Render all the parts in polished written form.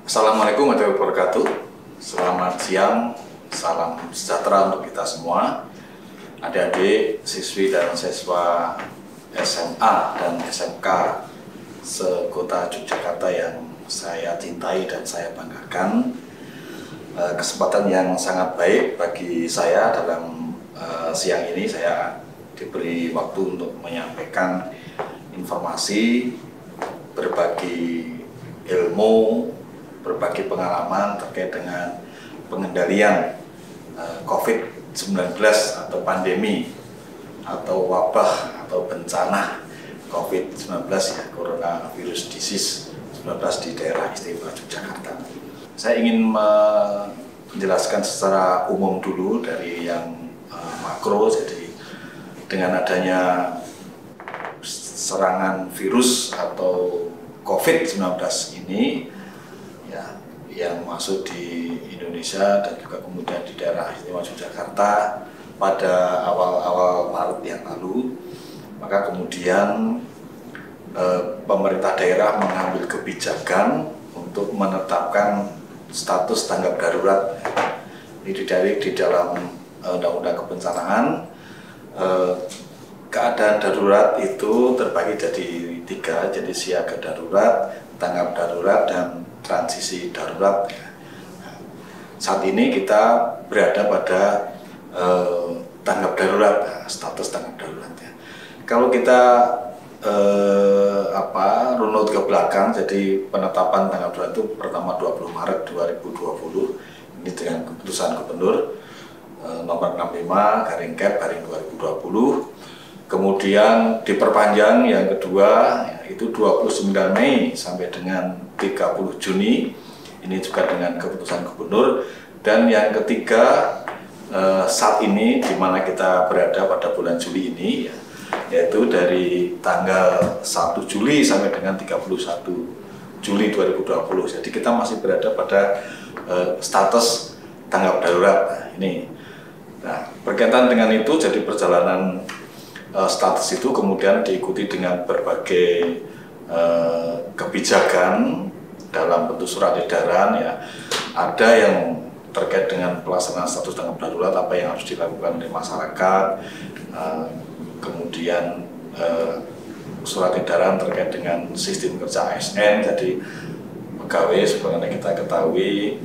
Assalamualaikum warahmatullahi wabarakatuh. Selamat siang, salam sejahtera untuk kita semua. Adik-adik, siswi dan siswa SMA dan SMK sekota Yogyakarta yang saya cintai dan saya banggakan. Kesempatan yang sangat baik bagi saya dalam siang ini. Saya diberi waktu untuk menyampaikan informasi, berbagi ilmu, berbagi pengalaman terkait dengan pengendalian COVID-19 atau pandemi atau wabah atau bencana COVID-19 ya, coronavirus disease 19 di daerah istimewa Yogyakarta. Saya ingin menjelaskan secara umum dulu dari yang makro. Jadi dengan adanya serangan virus atau COVID-19 ini yang masuk di Indonesia dan juga kemudian di daerah istimewa Yogyakarta pada awal-awal Maret yang lalu, maka kemudian pemerintah daerah mengambil kebijakan untuk menetapkan status tanggap darurat. Ini di dalam Undang-Undang Kebencanaan. Keadaan darurat itu terbagi jadi 3, jadi siaga darurat, tanggap darurat, dan transisi darurat. Saat ini kita berada pada tanggap darurat, status tanggap darurat. Kalau kita runut ke belakang, jadi penetapan tanggap darurat itu pertama 20 Maret 2020, ini dengan keputusan Gubernur nomor 65/Cap/2020. Kemudian diperpanjang yang kedua itu 29 Mei sampai dengan 30 Juni, ini juga dengan keputusan Gubernur. Dan yang ketiga saat ini di mana kita berada pada bulan Juli ini ya, yaitu dari tanggal 1 Juli sampai dengan 31 Juli 2020. Jadi kita masih berada pada status tanggap darurat. Nah, berkaitan dengan itu, jadi perjalanan status itu kemudian diikuti dengan berbagai kebijakan dalam bentuk surat edaran ya. Ada yang terkait dengan pelaksanaan status tanggap darurat, apa yang harus dilakukan oleh masyarakat, kemudian surat edaran terkait dengan sistem kerja ASN. Jadi pegawai sebagaimana kita ketahui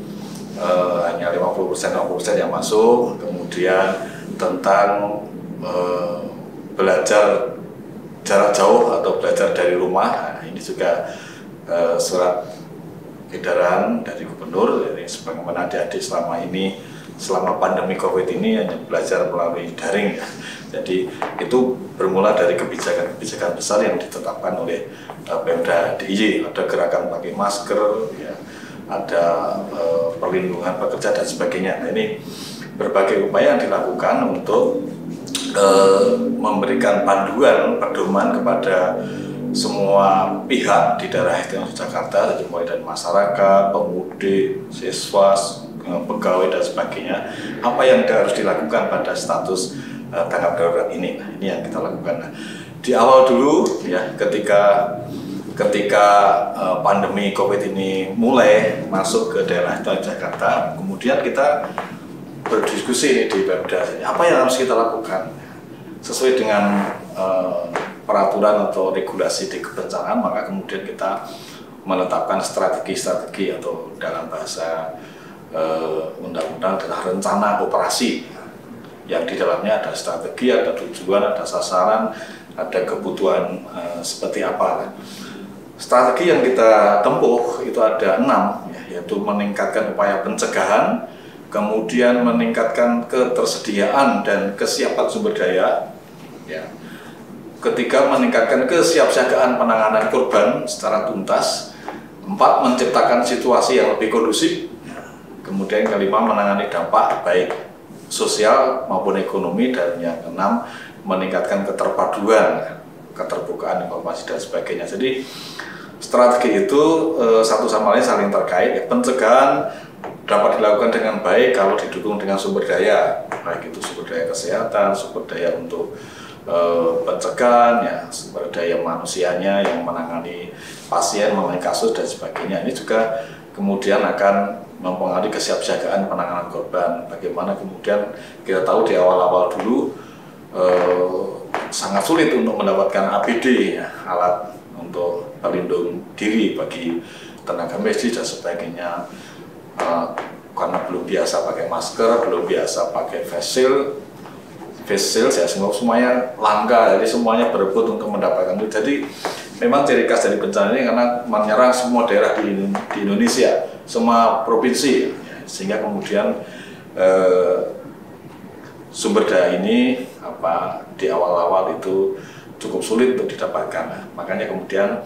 hanya 50% yang masuk, kemudian tentang belajar jarak jauh atau belajar dari rumah. Nah, ini juga surat edaran dari Gubernur. Jadi sebagaimana adik-adik selama pandemi COVID ini hanya belajar melalui daring ya. Jadi itu bermula dari kebijakan besar yang ditetapkan oleh Pemda DIY. Ada gerakan pakai masker ya, ada perlindungan pekerja dan sebagainya. Nah, ini berbagai upaya yang dilakukan untuk memberikan panduan, pedoman kepada semua pihak di daerah istimewa Yogyakarta, mulai dari masyarakat, pemudik, siswa, pegawai dan sebagainya, apa yang harus dilakukan pada status tanggap darurat ini. Nah, ini yang kita lakukan. Nah, di awal dulu ya, ketika pandemi COVID ini mulai masuk ke daerah istimewa Yogyakarta, kemudian kita berdiskusi di Pemda, apa yang harus kita lakukan sesuai dengan peraturan atau regulasi di kebencanaan. Maka kemudian kita menetapkan strategi atau dalam bahasa undang-undang adalah rencana operasi, yang di dalamnya ada strategi, ada tujuan, ada sasaran, ada kebutuhan seperti apa. Strategi yang kita tempuh itu ada 6 ya, yaitu meningkatkan upaya pencegahan, kemudian meningkatkan ketersediaan dan kesiapan sumber daya ya. Ketiga, meningkatkan kesiapsiagaan penanganan korban secara tuntas. 4, menciptakan situasi yang lebih kondusif. Kemudian kelima, menangani dampak baik sosial maupun ekonomi. Dan yang keenam, meningkatkan keterpaduan, keterbukaan informasi dan sebagainya. Jadi strategi itu satu sama lain saling terkait ya. Pencegahan dapat dilakukan dengan baik kalau didukung dengan sumber daya, baik itu sumber daya kesehatan, sumber daya untuk pencegahan, ya, sumber daya manusianya yang menangani pasien, menangani kasus dan sebagainya. Ini juga kemudian akan mempengaruhi kesiapsiagaan penanganan korban. Bagaimana kemudian kita tahu di awal-awal dulu sangat sulit untuk mendapatkan APD, ya, alat untuk pelindung diri bagi tenaga medis dan sebagainya, karena belum biasa pakai masker, belum biasa pakai face shield, ya, semuanya langka, jadi semuanya berebut untuk mendapatkan itu. Jadi memang ciri khas dari bencana ini karena menyerang semua daerah di Indonesia, semua provinsi, ya, sehingga kemudian sumber daya ini di awal-awal itu cukup sulit untuk didapatkan. Nah, makanya kemudian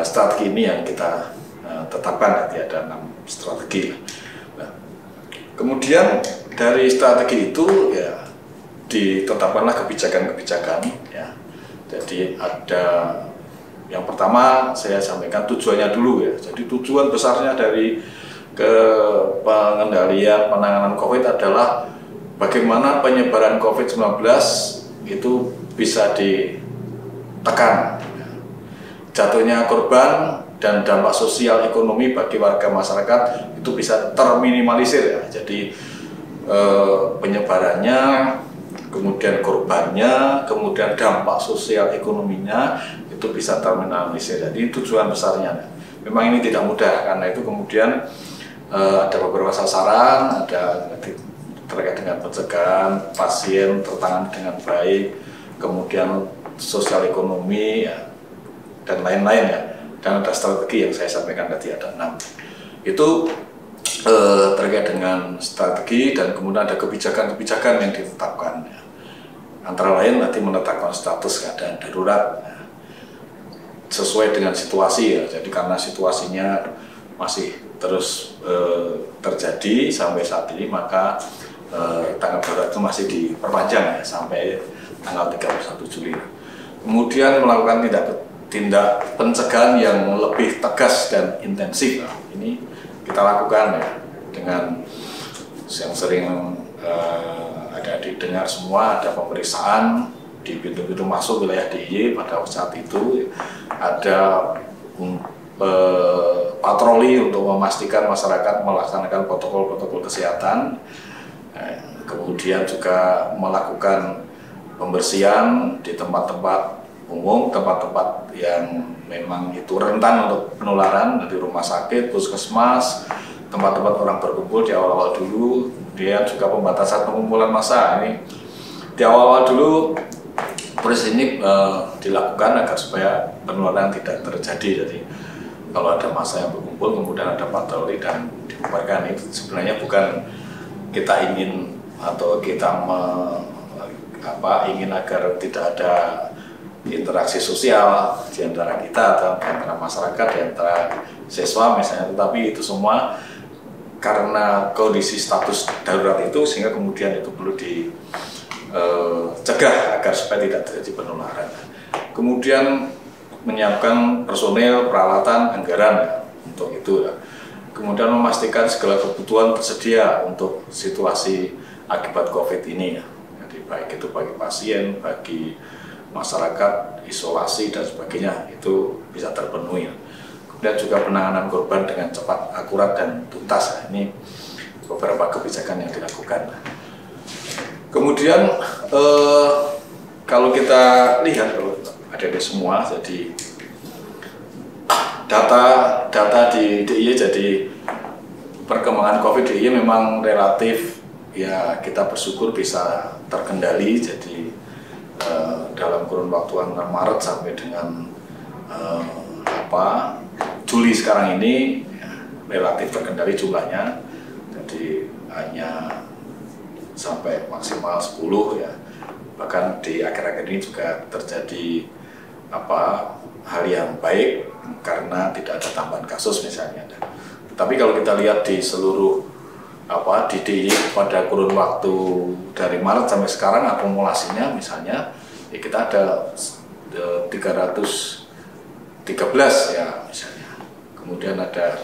strategi ini yang kita tetapkan, nanti ada 6 strategi. Nah, kemudian dari strategi itu ya ditetapkanlah kebijakan-kebijakan, ya. Jadi ada yang pertama saya sampaikan tujuannya dulu, ya. Jadi tujuan besarnya dari pengendalian penanganan COVID adalah bagaimana penyebaran COVID-19 itu bisa ditekan, jatuhnya korban dan dampak sosial ekonomi bagi warga masyarakat itu bisa terminimalisir, ya. Jadi penyebarannya, kemudian korbannya, kemudian dampak sosial ekonominya itu bisa terminimalisir. Jadi tujuan besarnya. Memang ini tidak mudah, karena itu kemudian ada beberapa sasaran, ada terkait dengan pencegahan pasien tertangani dengan baik, kemudian sosial ekonomi, ya, dan lain-lain, ya. Dan ada strategi yang saya sampaikan tadi ada 6. Itu terkait dengan strategi, dan kemudian ada kebijakan-kebijakan yang ditetapkan, ya. Antara lain nanti menetapkan status keadaan darurat, ya, sesuai dengan situasi, ya. Jadi karena situasinya masih terus terjadi sampai saat ini, maka tanggap darurat itu masih diperpanjang, ya, sampai tanggal 31 Juli. Kemudian melakukan tindak pencegahan yang lebih tegas dan intensif. Nah, ini kita lakukan, ya, dengan yang sering ada didengar semua, ada pemeriksaan di pintu-pintu masuk wilayah DIY pada saat itu, ada patroli untuk memastikan masyarakat melaksanakan protokol-protokol kesehatan. Kemudian juga melakukan pembersihan di tempat-tempat umum, tempat-tempat yang memang itu rentan untuk penularan, dari rumah sakit, puskesmas, tempat-tempat orang berkumpul di awal-awal dulu. Kemudian juga pembatasan pengumpulan massa. Ini di awal-awal dulu proses ini dilakukan agar supaya penularan tidak terjadi. Jadi kalau ada massa yang berkumpul, kemudian ada patroli dan dibubarkan, itu sebenarnya bukan kita ingin atau kita ingin agar tidak ada interaksi sosial di antara kita atau di antara masyarakat, di antara siswa misalnya, tetapi itu semua karena kondisi status darurat itu, sehingga kemudian itu perlu dicegah agar supaya tidak terjadi penularan. Kemudian menyiapkan personel, peralatan, anggaran, ya, untuk itu, ya. Kemudian memastikan segala kebutuhan tersedia untuk situasi akibat COVID ini, ya. Jadi baik itu bagi pasien, bagi masyarakat, isolasi dan sebagainya, itu bisa terpenuhi. Dan juga penanganan korban dengan cepat, akurat, dan tuntas. Ini beberapa kebijakan yang dilakukan. Kemudian kalau kita lihat, kalau ada di semua, jadi data di DIY, jadi perkembangan COVID DIY memang relatif, ya, kita bersyukur bisa terkendali. Jadi dalam kurun waktu antara Maret sampai dengan Juli sekarang ini, ya, relatif terkendali jumlahnya, jadi hanya sampai maksimal 10, ya. Bahkan di akhir-akhir ini juga terjadi hal yang baik karena tidak ada tambahan kasus misalnya. Tapi kalau kita lihat di seluruh di DIY pada kurun waktu dari Maret sampai sekarang, akumulasinya misalnya, ya, kita ada 313, ya, misalnya. Kemudian ada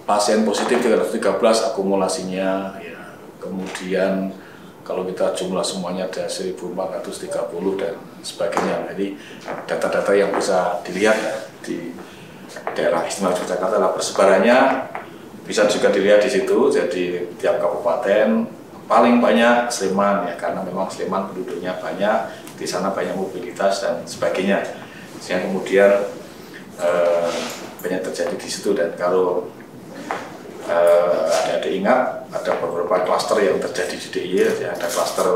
pasien positif 313 akumulasinya, ya. Kemudian kalau kita jumlah semuanya ada 1430 dan sebagainya. Jadi data-data yang bisa dilihat di daerah istimewa Yogyakarta adalah persebarannya bisa juga dilihat di situ. Jadi tiap kabupaten paling banyak Sleman ya, karena memang Sleman penduduknya banyak, di sana banyak mobilitas dan sebagainya. Sehingga kemudian banyak terjadi di situ. Dan kalau ada ingat, ada beberapa klaster yang terjadi di DIY, ya, ada klaster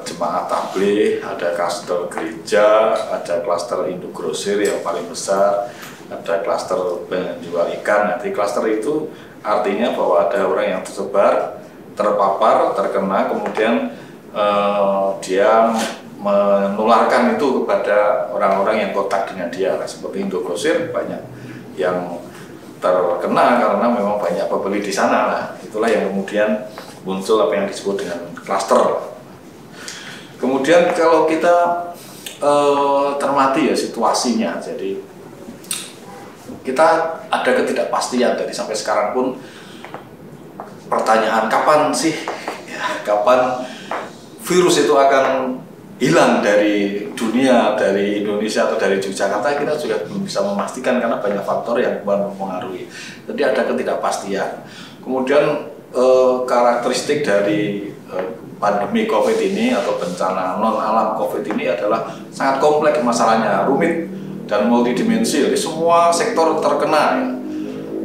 jemaah tabligh, ada klaster gereja, ada klaster induk grosir yang paling besar, ada klaster penjual ikan. Nanti klaster itu artinya bahwa ada orang yang tersebar, terpapar, terkena, kemudian dia menularkan itu kepada orang-orang yang kontak dengan dia. Seperti induk grosir banyak yang terkena karena memang banyak pembeli di sana. Nah, itulah yang kemudian muncul apa yang disebut dengan klaster. Kemudian kalau kita cermati ya situasinya, jadi kita ada ketidakpastian. Dari sampai sekarang pun pertanyaan kapan sih, ya, kapan virus itu akan hilang dari dunia, dari Indonesia atau dari Yogyakarta, kita juga belum bisa memastikan karena banyak faktor yang mempengaruhi. Jadi ada ketidakpastian. Kemudian karakteristik dari pandemi COVID ini atau bencana non alam COVID ini adalah sangat kompleks masalahnya, rumit dan multidimensi. Jadi semua sektor terkena ya.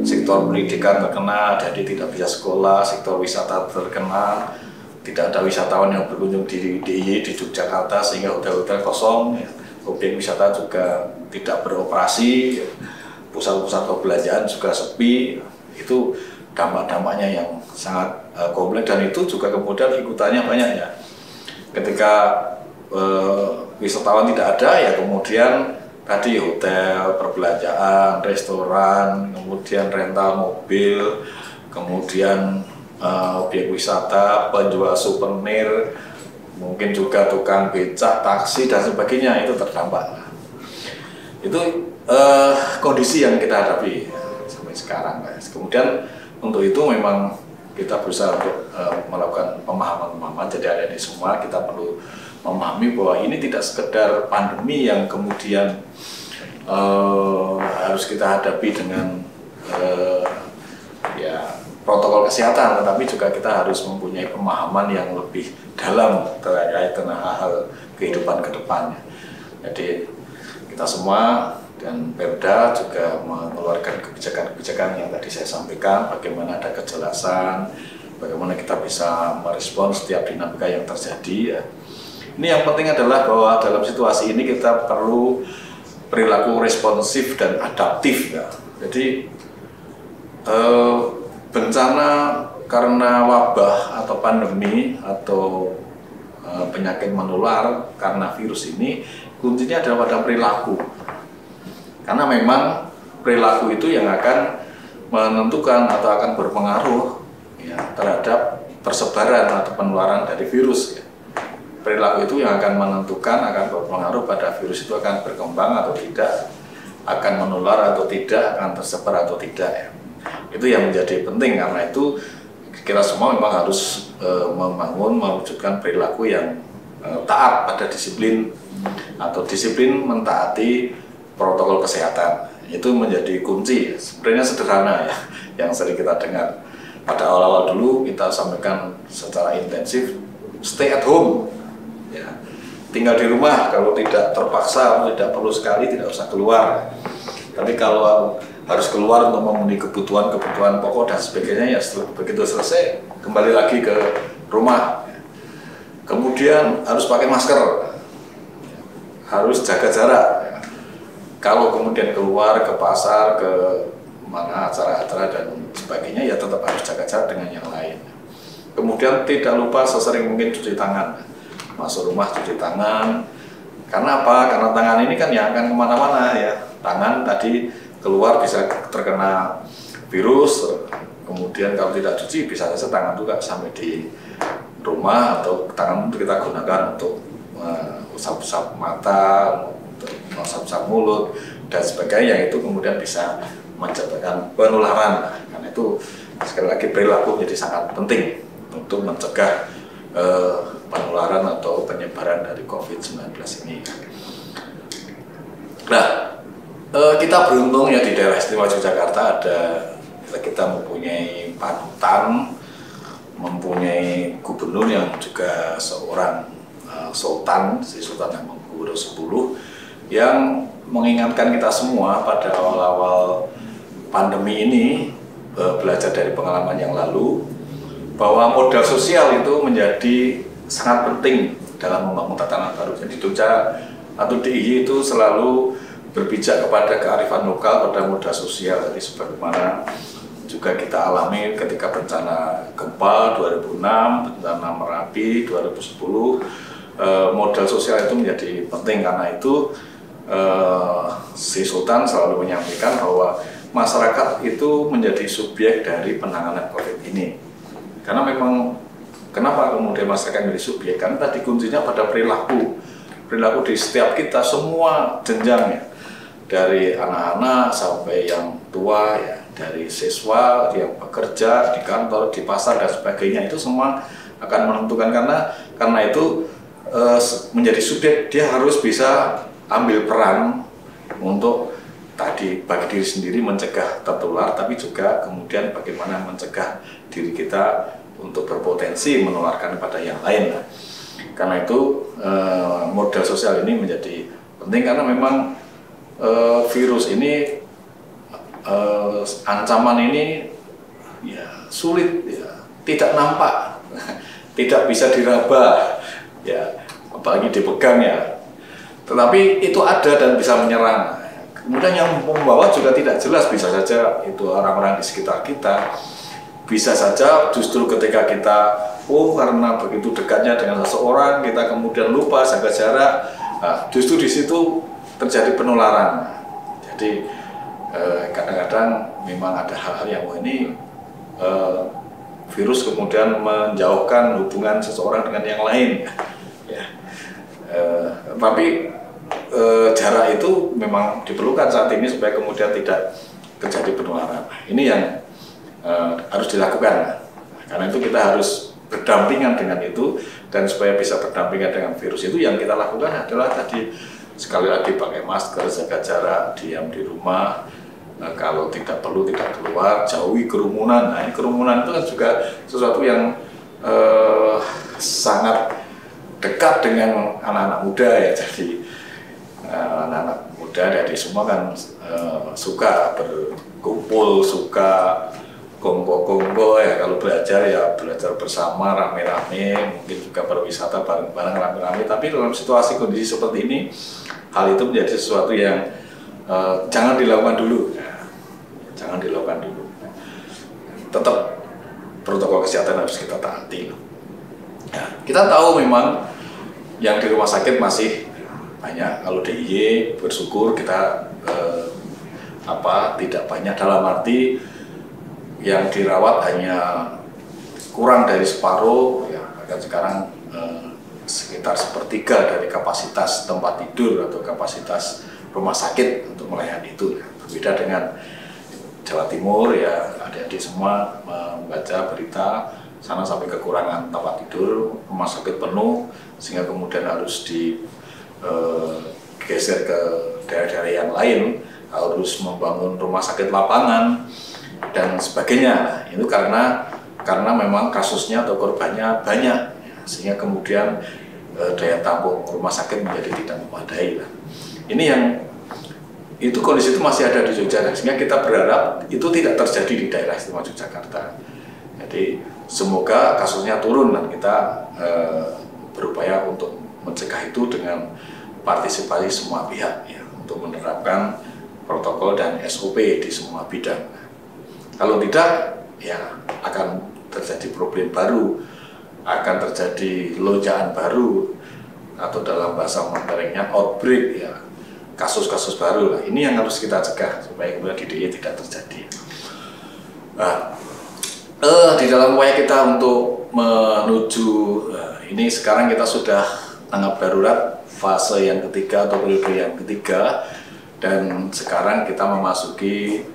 Sektor pendidikan terkena, jadi tidak bisa sekolah. Sektor wisata terkena, tidak ada wisatawan yang berkunjung di DIY di Yogyakarta sehingga hotel-hotel kosong, ya. Objek wisata juga tidak beroperasi, ya. Pusat-pusat perbelanjaan juga sepi. Itu dampak-dampaknya yang sangat kompleks, dan itu juga kemudian ikutannya banyak ya. Ketika wisatawan tidak ada, ya kemudian tadi hotel, perbelanjaan, restoran, kemudian rental mobil, kemudian objek wisata, penjual souvenir, mungkin juga tukang becak, taksi dan sebagainya itu terdampak. Itu kondisi yang kita hadapi sampai sekarang, guys. Kemudian untuk itu memang kita berusaha untuk melakukan pemahaman-pemahaman. Jadi ada ini semua kita perlu memahami bahwa ini tidak sekedar pandemi yang kemudian harus kita hadapi dengan ya protokol kesehatan, tetapi juga kita harus mempunyai pemahaman yang lebih dalam terkait dengan hal-hal kehidupan ke depannya. Jadi kita semua dan Pemda juga mengeluarkan kebijakan-kebijakan yang tadi saya sampaikan, bagaimana ada kejelasan, bagaimana kita bisa merespon setiap dinamika yang terjadi ya. Ini yang penting adalah bahwa dalam situasi ini kita perlu perilaku responsif dan adaptif ya. Jadi bencana karena wabah atau pandemi atau penyakit menular karena virus ini kuncinya adalah pada perilaku. Karena memang perilaku itu yang akan menentukan atau akan berpengaruh ya, terhadap persebaran atau penularan dari virus. Ya. Perilaku itu yang akan menentukan, akan berpengaruh pada virus itu akan berkembang atau tidak, akan menular atau tidak, akan tersebar atau tidak. Ya. Itu yang menjadi penting, karena itu kita semua memang harus membangun, mewujudkan perilaku yang taat pada disiplin atau disiplin mentaati protokol kesehatan. Itu menjadi kunci. Sebenarnya sederhana ya, yang sering kita dengar. Pada awal-awal dulu kita sampaikan secara intensif, stay at home. Ya, tinggal di rumah, kalau tidak terpaksa, tidak perlu sekali, tidak usah keluar. Tapi kalau harus keluar untuk memenuhi kebutuhan pokok dan sebagainya, ya setelah begitu selesai kembali lagi ke rumah. Kemudian harus pakai masker, harus jaga jarak. Kalau kemudian keluar ke pasar, ke mana acara-acara dan sebagainya, ya tetap harus jaga jarak dengan yang lain. Kemudian tidak lupa sesering mungkin cuci tangan. Masuk rumah cuci tangan. Karena apa? Karena tangan ini kan yang akan kemana-mana ya. Tangan tadi keluar bisa terkena virus, kemudian kalau tidak cuci bisa saja tangan juga sampai di rumah, atau tangan itu kita gunakan untuk usap-usap mata, untuk usap-usap mulut dan sebagainya. Itu kemudian bisa mencegah penularan. Karena itu sekali lagi perilaku menjadi sangat penting untuk mencegah penularan atau penyebaran dari COVID-19 ini. Nah, kita beruntung ya di daerah istimewa Yogyakarta kita mempunyai panutan, mempunyai gubernur yang juga seorang sultan, si Sultan Hamengkubuwono X yang mengingatkan kita semua pada awal-awal pandemi ini, belajar dari pengalaman yang lalu, bahwa modal sosial itu menjadi sangat penting dalam membangun tatanan baru. Jadi Jogja atau DIY itu selalu berpijak kepada kearifan lokal, pada modal sosial. Jadi sebagaimana juga kita alami ketika bencana gempa 2006, bencana Merapi 2010, modal sosial itu menjadi penting. Karena itu si Sultan selalu menyampaikan bahwa masyarakat itu menjadi subjek dari penanganan COVID ini. Karena memang kenapa kemudian masyarakat menjadi subjek? Karena tadi kuncinya pada perilaku di setiap kita, semua jenjangnya, dari anak-anak sampai yang tua ya, dari siswa yang bekerja di kantor, di pasar dan sebagainya, itu semua akan menentukan. Karena itu menjadi subjek, dia harus bisa ambil peran untuk tadi bagi diri sendiri mencegah tertular, tapi juga kemudian bagaimana mencegah diri kita untuk berpotensi menularkan kepada yang lain. Karena itu modal sosial ini menjadi penting, karena memang virus ini, ancaman ini ya sulit, ya, tidak nampak, tidak bisa diraba, ya, apalagi dipegang ya. Tetapi itu ada dan bisa menyerang. Kemudian yang membawa juga tidak jelas, bisa saja itu orang-orang di sekitar kita, bisa saja justru ketika kita karena begitu dekatnya dengan seseorang, kita kemudian lupa jaga jarak, justru di situ terjadi penularan. Jadi kadang-kadang memang ada hal-hal yang ini virus kemudian menjauhkan hubungan seseorang dengan yang lain, ya. Tapi jarak itu memang diperlukan saat ini supaya kemudian tidak terjadi penularan. Ini yang harus dilakukan. Karena itu kita harus berdampingan dengan itu, dan supaya bisa berdampingan dengan virus itu, yang kita lakukan adalah tadi sekali lagi pakai masker, jaga jarak, diam di rumah, kalau tidak perlu tidak keluar, jauhi kerumunan. Nah, ini kerumunan itu kan juga sesuatu yang sangat dekat dengan anak-anak muda ya. Jadi anak-anak muda dari semua kan suka berkumpul, suka kongko-kongko ya, kalau belajar ya belajar bersama rame-rame, mungkin juga berwisata bareng-bareng rame-rame. Tapi dalam situasi kondisi seperti ini, hal itu menjadi sesuatu yang jangan dilakukan dulu, ya. Jangan dilakukan dulu. Tetap protokol kesehatan harus kita taati. Ya, kita tahu memang yang di rumah sakit masih banyak. Kalau DIY bersyukur kita tidak banyak, dalam arti yang dirawat hanya kurang dari separuh, ya, bahkan sekarang sekitar sepertiga dari kapasitas tempat tidur atau kapasitas rumah sakit untuk melayani itu. Berbeda dengan Jawa Timur, ya, adik-adik semua membaca berita sana sampai kekurangan tempat tidur, rumah sakit penuh, sehingga kemudian harus digeser ke daerah-daerah yang lain, harus membangun rumah sakit lapangan dan sebagainya. Nah, itu karena memang kasusnya atau korbannya banyak, sehingga kemudian daya tampung rumah sakit menjadi tidak memadai. Ini yang itu kondisi itu masih ada di Jogja, sehingga kita berharap itu tidak terjadi di daerah istimewa Yogyakarta. Jadi semoga kasusnya turun, dan kita berupaya untuk mencegah itu dengan partisipasi semua pihak, ya, untuk menerapkan protokol dan SOP di semua bidang. Kalau tidak, ya akan terjadi problem baru, akan terjadi lonjakan baru, atau dalam bahasa modernnya outbreak, ya, kasus-kasus baru. Nah, ini yang harus kita cegah supaya kemudian di DIY tidak terjadi. Nah, di dalam upaya kita untuk menuju ini, sekarang kita sudah tanggap darurat fase yang ketiga atau periode yang ketiga, dan sekarang kita memasuki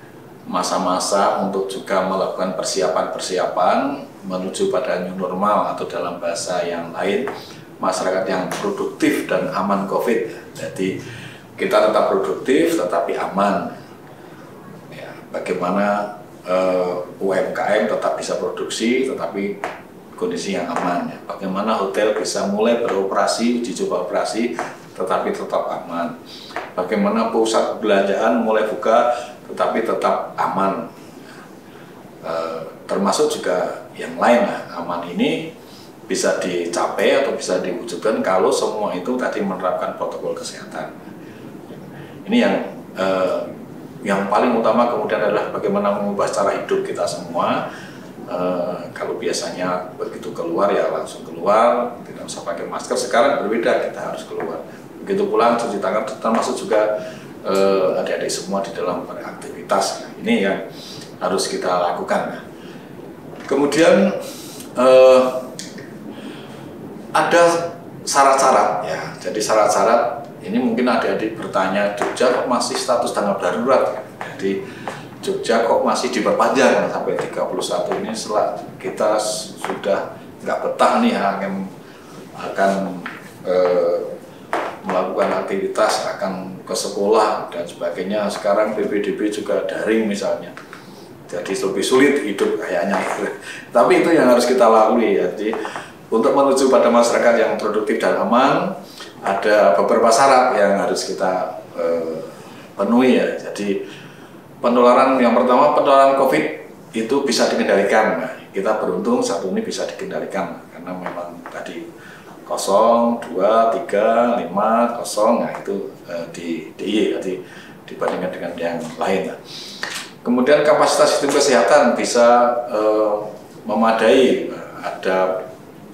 masa-masa untuk juga melakukan persiapan-persiapan menuju pada new normal, atau dalam bahasa yang lain masyarakat yang produktif dan aman COVID. Jadi kita tetap produktif tetapi aman. Ya, bagaimana UMKM tetap bisa produksi tetapi kondisi yang aman. Ya. Bagaimana hotel bisa mulai beroperasi, uji coba operasi tetapi tetap aman. Bagaimana pusat perbelanjaan mulai buka tetapi tetap aman. Termasuk juga yang lain. Aman ini bisa dicapai atau bisa diwujudkan kalau semua itu tadi menerapkan protokol kesehatan. Ini yang paling utama kemudian adalah bagaimana mengubah cara hidup kita semua. Kalau biasanya begitu keluar ya langsung keluar, tidak usah pakai masker. Sekarang berbeda, kita harus keluar. Begitu pulang cuci tangan, termasuk juga adik-adik semua di dalam beraktivitas. Ini yang harus kita lakukan. Kemudian ada syarat-syarat ya. Jadi syarat-syarat ini mungkin adik-adik bertanya, Jogja kok masih status tanggap darurat? Jadi Jogja kok masih diperpanjang sampai 31 ini, setelah kita sudah nggak betah nih akan melakukan aktivitas, akan ke sekolah dan sebagainya. Sekarang PPDB juga daring misalnya, jadi lebih sulit hidup kayaknya. Tapi itu yang harus kita lalui. Jadi untuk menuju pada masyarakat yang produktif dan aman, ada beberapa syarat yang harus kita penuhi ya. Jadi penularan yang pertama, penularan COVID itu bisa dikendalikan. Nah, kita beruntung saat ini bisa dikendalikan karena memang tadi 0, 2, 3, 5, 0, nah itu di DIY, jadi dibandingkan dengan yang lain. Nah. Kemudian kapasitas sistem kesehatan bisa memadai, ada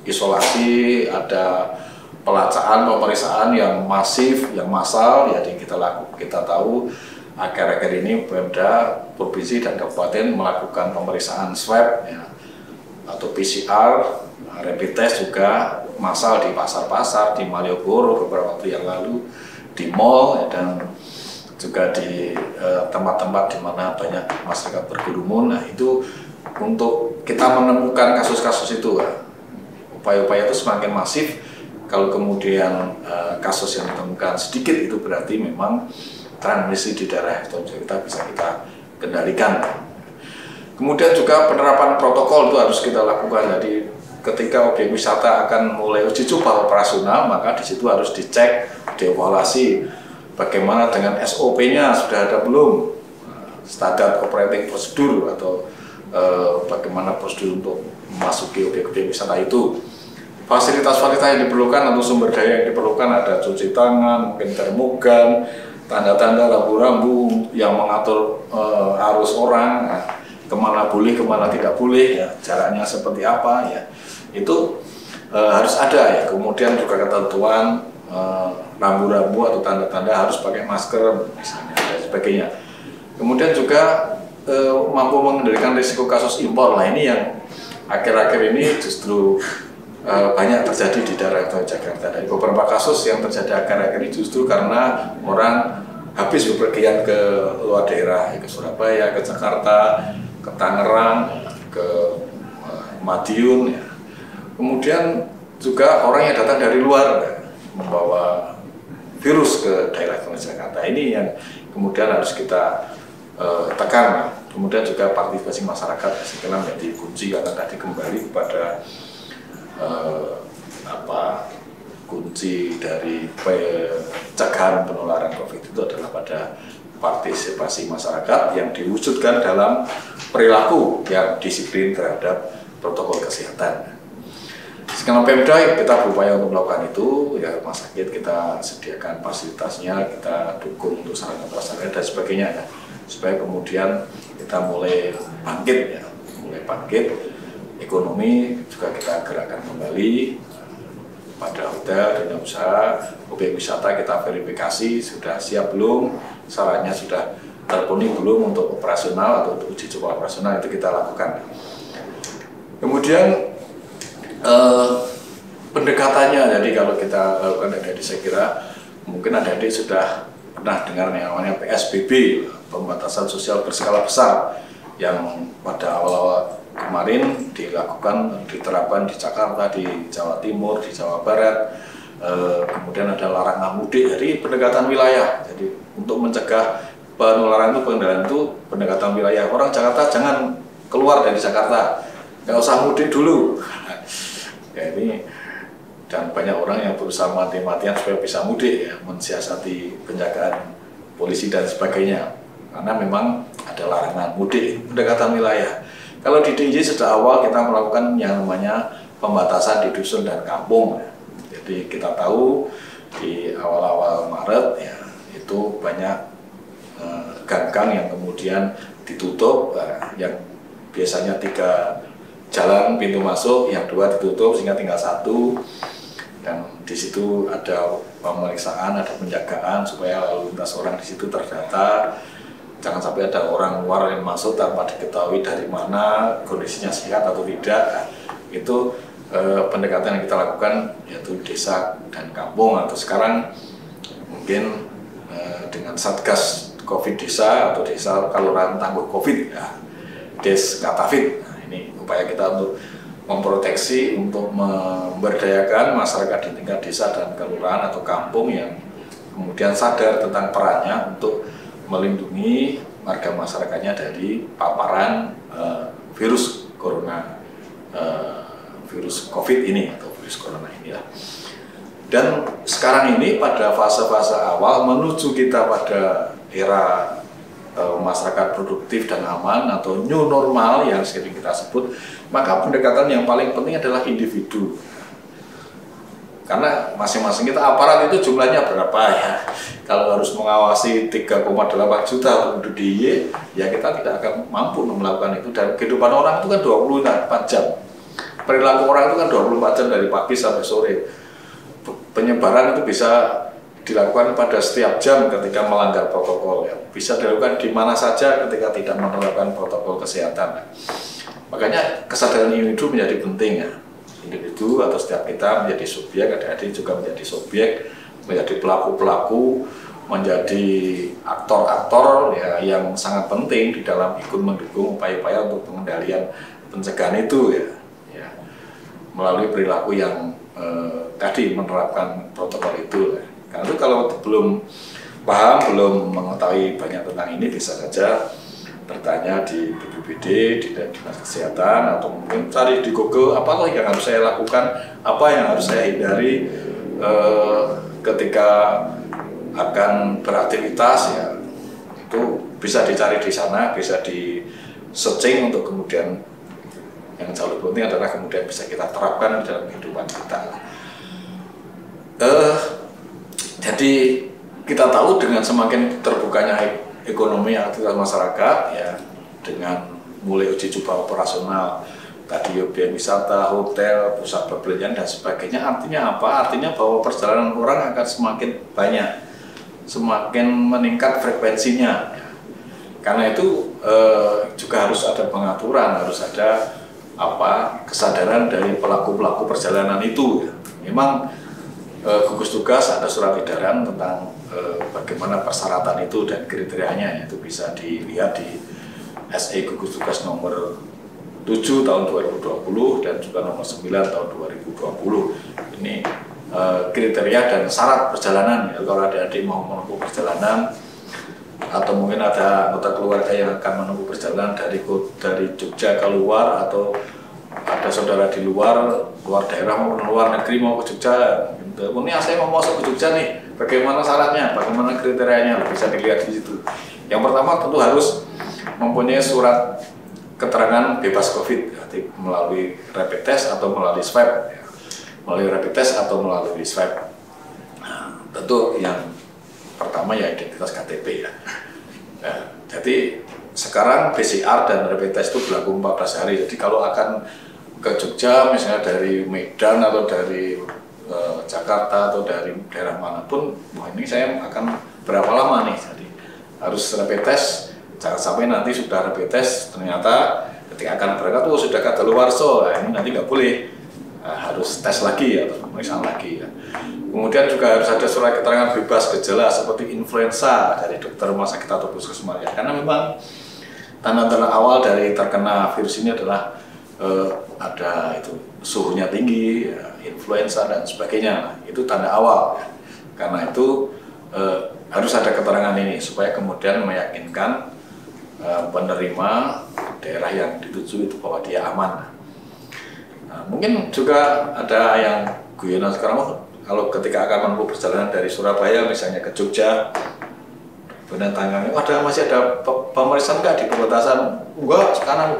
isolasi, ada pemeriksaan yang masif, yang massal. Jadi kita tahu akhir-akhir ini Pemda provinsi dan kabupaten melakukan pemeriksaan swab ya, atau PCR, rapid test juga massal di pasar-pasar, di Malioboro beberapa waktu yang lalu, di mall ya, dan juga di tempat-tempat di mana banyak masyarakat berkerumun. Nah, itu untuk kita menemukan kasus-kasus itu ya. Upaya-upaya itu semakin masif. Kalau kemudian kasus yang ditemukan sedikit, itu berarti memang transmisi di daerah kita bisa kita kendalikan. Kemudian juga penerapan protokol itu harus kita lakukan. Jadi ketika objek wisata akan mulai uji coba operasional, maka di situ harus dicek, dievaluasi bagaimana dengan SOP-nya, sudah ada belum, standar operating prosedur atau bagaimana prosedur untuk memasuki objek-objek wisata itu. Fasilitas-fasilitas yang diperlukan atau sumber daya yang diperlukan, ada cuci tangan, mungkin termogan, tanda-tanda rambu-rambu yang mengatur arus orang, nah, kemana boleh, kemana tidak boleh, ya, jaraknya seperti apa, ya itu harus ada ya. Kemudian juga ketentuan rambu-rambu atau tanda-tanda harus pakai masker misalnya dan sebagainya. Kemudian juga mampu mengendalikan risiko kasus impor. Nah, ini yang akhir-akhir ini justru banyak terjadi di daerah Jakarta. Dari beberapa kasus yang terjadi akhir-akhir ini justru karena orang habis bepergian ke luar daerah, ke Surabaya, ke Jakarta, ke Tangerang, ke Madiun. Ya. Kemudian juga orang yang datang dari luar ya, membawa virus ke daerah Jakarta. Ini yang kemudian harus kita tekan. Kemudian juga partisipasi masyarakat sekarang menjadi kunci, karena tadi kembali kepada kunci dari pencegahan penularan COVID itu adalah pada partisipasi masyarakat yang diwujudkan dalam perilaku yang disiplin terhadap protokol kesehatan. Sekarang Pemda kita berupaya untuk melakukan itu, ya rumah sakit kita sediakan fasilitasnya, kita dukung untuk sarana prasarana dan sebagainya ya, supaya kemudian kita mulai bangkit ya, ekonomi juga kita gerakkan kembali pada hotel, dunia usaha, objek wisata kita verifikasi sudah siap belum, syaratnya sudah terpenuhi belum untuk operasional atau untuk uji coba operasional, itu kita lakukan. Kemudian pendekatannya, jadi kalau kita lakukan adik-adik, saya kira mungkin adik-adik sudah pernah dengar yang namanya PSBB, pembatasan sosial berskala besar, yang pada awal-awal kemarin diterapkan di Jakarta, di Jawa Timur, di Jawa Barat. Kemudian ada larangan mudik, jadi pendekatan wilayah. Jadi untuk mencegah penularan itu pendekatan wilayah. Orang Jakarta jangan keluar dari Jakarta, nggak usah mudik dulu. Ya, ini dan banyak orang yang berusaha mati-matian supaya bisa mudik, ya, mensiasati penjagaan polisi dan sebagainya. Karena memang ada larangan mudik, pendekatan wilayah. Kalau di DIY sejak awal kita melakukan yang namanya pembatasan di dusun dan kampung. Jadi kita tahu di awal-awal Maret ya itu banyak gang-gang yang kemudian ditutup, yang biasanya 3 jalan pintu masuk, yang 2 ditutup sehingga tinggal 1, dan di situ ada pemeriksaan, ada penjagaan supaya lalu lintas orang di situ terdata. Jangan sampai ada orang luar yang masuk tanpa diketahui dari mana, kondisinya sehat atau tidak. Itu pendekatan yang kita lakukan, yaitu desa dan kampung, atau sekarang mungkin dengan Satgas Covid Desa atau Desa Kelurahan Tangguh Covid, ya, Des Katafit. Nah, ini upaya kita untuk memproteksi, untuk memberdayakan masyarakat di tingkat desa dan kelurahan atau kampung yang kemudian sadar tentang perannya untuk melindungi warga masyarakatnya dari paparan virus corona, virus COVID ini atau virus corona inilah. Dan sekarang ini pada fase-fase awal menuju kita pada era masyarakat produktif dan aman atau new normal yang sering kita sebut, maka pendekatan yang paling penting adalah individu. Karena masing-masing kita, aparat itu jumlahnya berapa ya? Kalau harus mengawasi 3,8 juta penduduk DIY, ya kita tidak akan mampu melakukan itu. Dan kehidupan orang itu kan 24 jam. Perilaku orang itu kan 24 jam dari pagi sampai sore. Penyebaran itu bisa dilakukan pada setiap jam ketika melanggar protokol, ya. Bisa dilakukan di mana saja ketika tidak menerapkan protokol kesehatan. Makanya kesadaran individu menjadi penting, ya. Individu atau setiap kita menjadi subjek, adik-adik juga menjadi subjek, menjadi pelaku-pelaku, menjadi aktor-aktor, ya, yang sangat penting di dalam ikut mendukung upaya-upaya untuk pengendalian pencegahan itu, ya, melalui perilaku yang tadi menerapkan protokol itu. Karena itu kalau belum paham, belum mengetahui banyak tentang ini, bisa saja bertanya di BPBD, di Dinas Kesehatan, atau mungkin cari di Google apa yang harus saya lakukan, apa yang harus saya hindari ketika akan beraktivitas, ya. Itu bisa dicari di sana, bisa di searching untuk kemudian yang jauh lebih penting adalah kemudian bisa kita terapkan dalam kehidupan kita. Jadi kita tahu dengan semakin terbukanya ekonomi aktivitas masyarakat, ya, dengan mulai uji coba operasional tadi objek wisata, hotel, pusat perbelanjaan dan sebagainya, artinya apa? Artinya bahwa perjalanan orang akan semakin banyak, semakin meningkat frekuensinya. Karena itu juga harus ada pengaturan, harus ada kesadaran dari pelaku-pelaku perjalanan itu. Memang gugus tugas ada surat edaran tentang bagaimana persyaratan itu dan kriterianya, itu bisa dilihat di SE gugus tugas nomor 7 tahun 2020 dan juga nomor 9 tahun 2020. Ini kriteria dan syarat perjalanan, ya, kalau adik-adik mau menempuh perjalanan atau mungkin ada anggota keluarga yang akan menempuh perjalanan dari Jogja ke luar, atau ada saudara di luar daerah mau luar negeri mau ke Jogja, ini saya mau masuk ke Jogja nih, bagaimana syaratnya, bagaimana kriterianya, bisa dilihat di situ. Yang pertama tentu harus mempunyai surat keterangan bebas COVID, melalui rapid test atau melalui swab, ya. Melalui rapid test atau melalui swab. Nah, tentu yang pertama ya identitas KTP, ya. Nah, jadi sekarang PCR dan rapid test itu berlaku 14 hari. Jadi kalau akan ke Jogja misalnya dari Medan atau dari Jakarta atau dari daerah manapun, wah ini saya akan berapa lama nih? Jadi harus rapid test. Jangan sampai nanti sudah rapid test ternyata ketika akan berangkat sudah kadaluarsa, ini nanti nggak boleh, harus tes lagi atau pemeriksaan lagi, ya. Kemudian juga harus ada surat keterangan bebas gejala seperti influenza dari dokter rumah sakit atau puskesmas ya. Karena memang tanda-tanda awal dari terkena virus ini adalah ada itu suhunya tinggi, ya, influenza dan sebagainya. Itu tanda awal. Karena itu harus ada keterangan ini supaya kemudian meyakinkan penerima daerah yang dituju itu bahwa dia aman. Nah, mungkin juga ada yang guyonan sekarang kalau ketika akan menempuh perjalanan dari Surabaya misalnya ke Jogja, benar tanggalnya, masih ada pemeriksaan nggak di perbatasan? Enggak, sekarang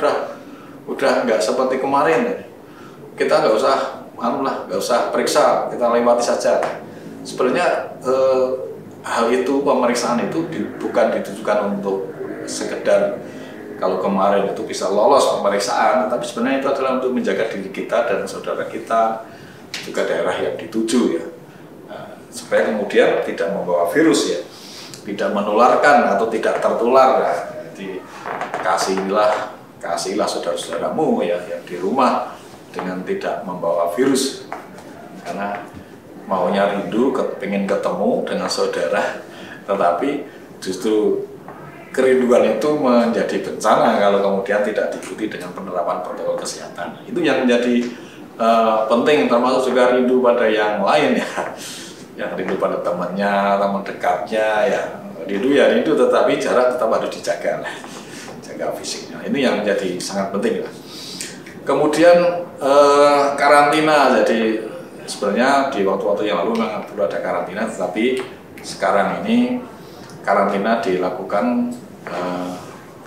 udah nggak seperti kemarin. Kita nggak usah, nggak usah periksa, kita lewati saja. Sebenarnya hal itu, pemeriksaan itu bukan ditujukan untuk sekedar kalau kemarin itu bisa lolos pemeriksaan, tapi sebenarnya itu adalah untuk menjaga diri kita dan saudara kita, juga daerah yang dituju ya, supaya kemudian tidak membawa virus ya, tidak menularkan atau tidak tertular. Nah, jadi kasihilah saudara-saudaramu ya yang di rumah dengan tidak membawa virus, karena maunya rindu, pengen ketemu dengan saudara, tetapi justru kerinduan itu menjadi bencana kalau kemudian tidak diikuti dengan penerapan protokol kesehatan. Itu yang menjadi penting, termasuk juga rindu pada yang lain ya, yang rindu pada temannya, teman dekatnya ya, rindu tetapi jarak tetap harus dijaga lah, jaga fisiknya. Ini yang menjadi sangat penting lah. Kemudian karantina, jadi sebenarnya di waktu-waktu yang lalu memang perlu ada karantina, tetapi sekarang ini karantina dilakukan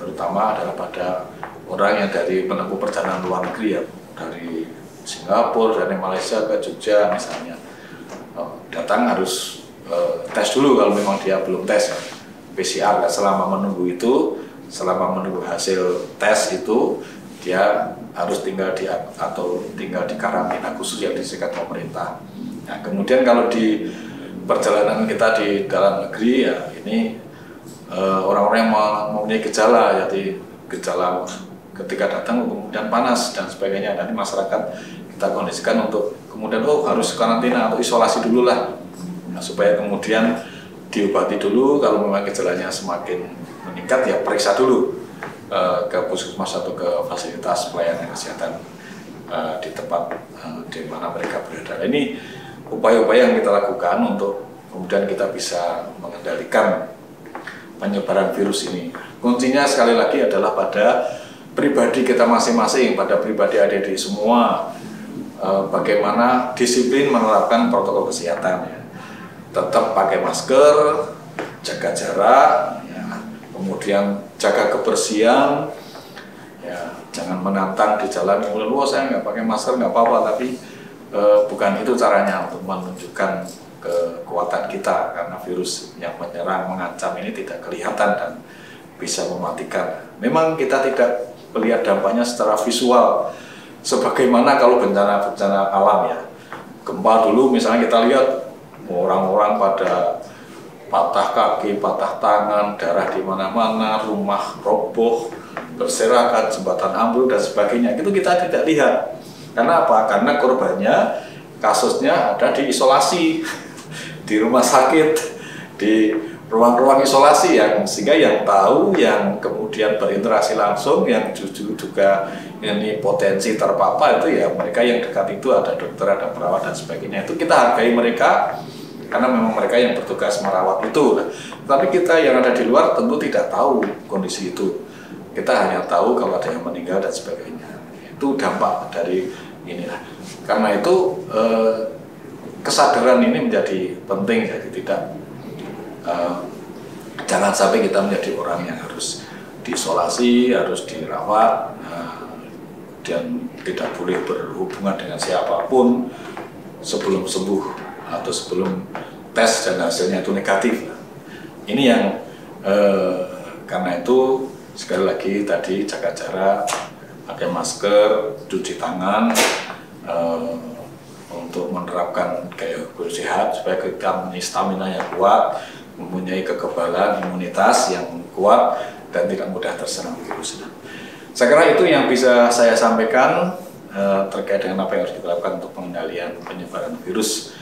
terutama adalah pada orang yang dari menempuh perjalanan luar negeri ya, dari Singapura, dari Malaysia ke Jogja misalnya, datang harus tes dulu kalau memang dia belum tes ya. PCR. Selama menunggu hasil tes itu, dia harus tinggal di karantina khusus yang disediakan pemerintah. Nah, kemudian kalau di perjalanan kita di dalam negeri ya, ini orang-orang yang mempunyai gejala, jadi gejala ketika datang kemudian panas dan sebagainya, nanti masyarakat kita kondisikan untuk kemudian harus karantina atau isolasi dulu lah, nah, supaya kemudian diobati dulu. Kalau memang gejalanya semakin meningkat ya periksa dulu ke puskesmas atau ke fasilitas pelayanan kesehatan di tempat di mana mereka berada. Ini upaya-upaya yang kita lakukan untuk kemudian kita bisa mengendalikan penyebaran virus ini. Kuncinya sekali lagi adalah pada pribadi kita masing-masing, pada pribadi adik-adik semua, bagaimana disiplin menerapkan protokol kesehatan ya. Tetap pakai masker, jaga jarak ya, kemudian jaga kebersihan ya, jangan menantang di jalan kemudian saya nggak pakai masker nggak apa-apa, tapi bukan itu caranya untuk menunjukkan kekuatan kita, karena virus yang menyerang, mengancam ini tidak kelihatan dan bisa mematikan. Memang kita tidak melihat dampaknya secara visual sebagaimana kalau bencana-bencana alam ya. Gempa dulu misalnya kita lihat orang-orang pada patah kaki, patah tangan, darah di mana-mana, rumah roboh, berserakan, jembatan ambruk dan sebagainya. Itu kita tidak lihat. Karena apa? Karena korbannya, kasusnya ada di isolasi, di rumah sakit, di ruang-ruang isolasi, yang sehingga yang tahu, yang kemudian berinteraksi langsung, yang juga ini potensi terpapar itu ya mereka yang dekat itu, ada dokter, ada perawat dan sebagainya. Itu kita hargai mereka karena memang mereka yang bertugas merawat itu. Tapi kita yang ada di luar tentu tidak tahu kondisi itu. Kita hanya tahu kalau ada yang meninggal dan sebagainya. Itu dampak dari inilah. Karena itu kesadaran ini menjadi penting, jadi tidak jangan sampai kita menjadi orang yang harus diisolasi, harus dirawat, dan tidak boleh berhubungan dengan siapapun sebelum sembuh atau sebelum tes dan hasilnya itu negatif. Ini yang karena itu sekali lagi tadi jaga jarak, pakai masker, cuci tangan, untuk menerapkan gaya hidup sehat supaya kita mempunyai stamina yang kuat, mempunyai kekebalan imunitas yang kuat dan tidak mudah terserang virus. Saya kira itu yang bisa saya sampaikan terkait dengan apa yang harus kita lakukan untuk pengendalian penyebaran virus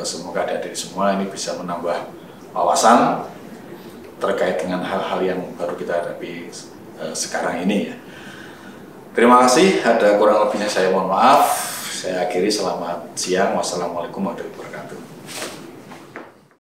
Semoga adik-adik semua ini bisa menambah wawasan terkait dengan hal-hal yang baru kita hadapi sekarang ini ya. Terima kasih, ada kurang lebihnya saya mohon maaf. Saya akhiri, selamat siang. Wassalamualaikum warahmatullahi wabarakatuh.